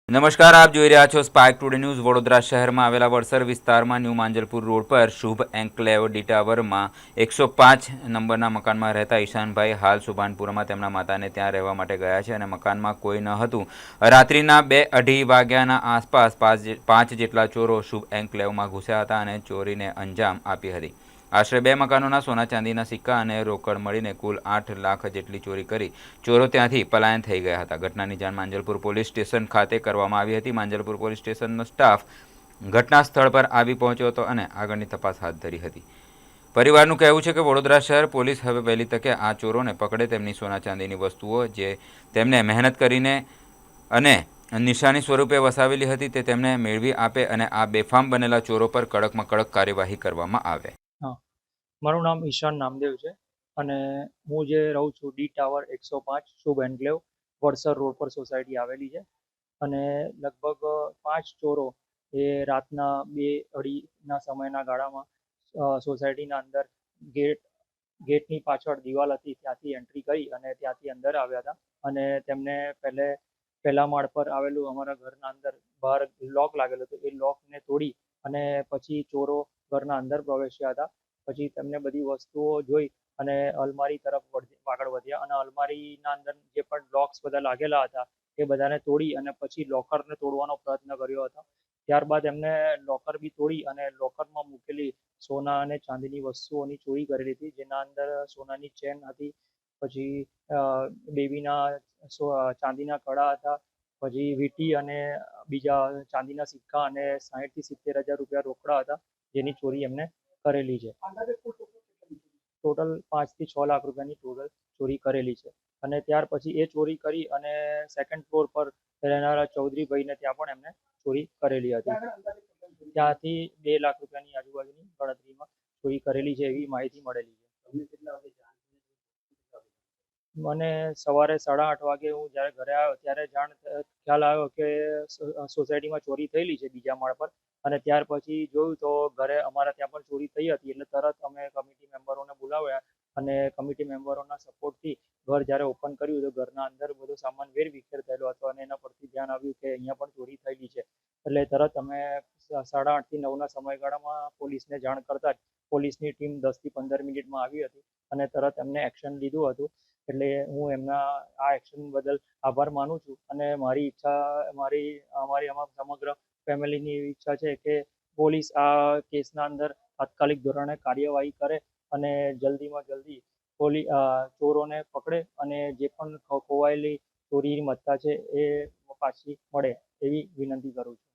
નમસ્કાર, આપ જોઈ રહ્યા છો સ્પાર્ક ટુડે ન્યૂઝ। વડોદરા શહેરમાં આવેલા વડસર વિસ્તારમાં ન્યૂ માંજલપુર રોડ પર શુભ એન્કલેવ ટાવરમાં 105 નંબરના મકાનમાં રહેતા ઈશાનભાઈ હાલ સુભાનપુરામાં તેમના માતાને ત્યાં રહેવા માટે ગયા છે અને મકાનમાં કોઈ ન હતું। રાત્રિના 2:30 વાગ્યાના આસપાસ પાંચ જેટલા ચોરો શુભ એન્કલેવમાં ઘૂસ્યા હતા અને ચોરીને અંજામ આપી હતી। આશરે 2 મકાનોના સોના ચાંદીના સિક્કા અને રોકડ મળીને કુલ 8 લાખ જેટલી ચોરી કરી ચોરો ત્યાંથી પલાયન થઈ ગયા હતા। ઘટનાની જાણ માંજલપુર પોલીસ સ્ટેશન ખાતે કરવામાં આવી હતી। માંજલપુર પોલીસ સ્ટેશનનો સ્ટાફ ઘટના સ્થળ પર આવી પહોંચ્યો હતો અને આગળની તપાસ હાથ ધરી હતી। પરિવારનું કહેવું છે કે વડોદરા શહેર પોલીસ હવે વહેલી તકે આ ચોરોને પકડે તેમની સોના ચાંદીની વસ્તુઓ જે તેમને મહેનત કરીને અને નિશાની સ્વરૂપે વસાવેલી હતી તે તેમને મેળવી આપે અને આ બેફામ બનેલા ચોરો પર કડકમાં કડક કાર્યવાહી કરવામાં આવે। હા, મારું નામ ઈશાન નામદેવ છે અને હું જે રહું છું ડી ટાવર 105 શુભ એન્કલેવ વડસર રોડ પર સોસાયટી આવેલી છે અને લગભગ 5 ચોરો એ રાતના 2:30ના સમયના ગાળામાં સોસાયટીના અંદર ગેટની પાછળ દિવાલ હતી ત્યાંથી એન્ટ્રી કરી અને ત્યાંથી અંદર આવ્યા હતા અને તેમને પહેલા માળ પર આવેલું અમારા ઘરના અંદર બહાર લોક લાગેલું હતું એ લોકને તોડી અને પછી ચોરો ઘરના અંદર પ્રવેશ્યા હતા। પછી તેમને બધી વસ્તુઓ જોઈ અને અલમારી તરફ આગળ વધ્યા અને અલમારીના અંદર જે પણ લોક્સ બધા લાગેલા હતા એ બધાને તોડી અને પછી લોકરને તોડવાનો પ્રયત્ન કર્યો હતો। ત્યારબાદ એમને લોકર બી તોડી અને લોકરમાં મૂકેલી સોના અને ચાંદીની વસ્તુઓની ચોરી કરેલી હતી, જેના અંદર સોનાની ચેન હતી, પછી બેબીના ચાંદીના કડા હતા, પછી વીંટી અને બીજા ચાંદીના સિક્કા અને 60 થી 70 હજાર રૂપિયા રોકડા હતા, જેની ચોરી એમને કરેલી છે। ટોટલ 5 થી 6 લાખ રૂપિયાની ટોટલ ચોરી કરેલી છે અને ત્યાર પછી એ ચોરી કરી અને સેકન્ડ ફ્લોર પર રહેનારા ચૌધરીભાઈને ત્યાં પણ એમને ચોરી કરેલી હતી। ત્યાંથી 2 લાખ રૂપિયાની આજુબાજુની ગણતરીમાં ચોરી કરેલી છે એવી માહિતી મળેલી છે। મને સવારે 8:30 વાગે હું જ્યારે ઘરે આવ્યો ત્યારે ખ્યાલ આવ્યો કે સોસાયટીમાં ચોરી થયેલી છે બીજા માળ પર અને ત્યાર પછી જોયું તો ઘરે અમારા ત્યાં પણ ચોરી થઈ હતી એટલે તરત અમે કમિટી મેમ્બરોને બોલાવ્યા અને કમિટી મેમ્બરોના સપોર્ટથી ઘર જ્યારે ઓપન કર્યું તો ઘરના અંદર બધો સામાન વેરવિખેર થયેલો હતો અને એના પરથી ધ્યાન આવ્યું કે અહીંયા પણ ચોરી થયેલી છે એટલે તરત અમે 8:30 થી 9ના સમયગાળામાં પોલીસને જાણ કરતા જ પોલીસની ટીમ 10 થી 15 મિનિટમાં આવી હતી અને તરત એમને એક્શન લીધું હતું। એટલે હું એમના આ એક્શન બદલ આભાર માનું છું અને મારી આમાં સમગ્ર ફેમિલીની એવી ઈચ્છા છે કે પોલીસ આ કેસના અંદર તાત્કાલિક ધોરણે કાર્યવાહી કરે અને જલ્દીમાં જલ્દી ચોરોને પકડે અને જે પણ ખોવાયેલી ચોરીની મત્તા છે એ પાછી મળે એવી વિનંતી કરું છું।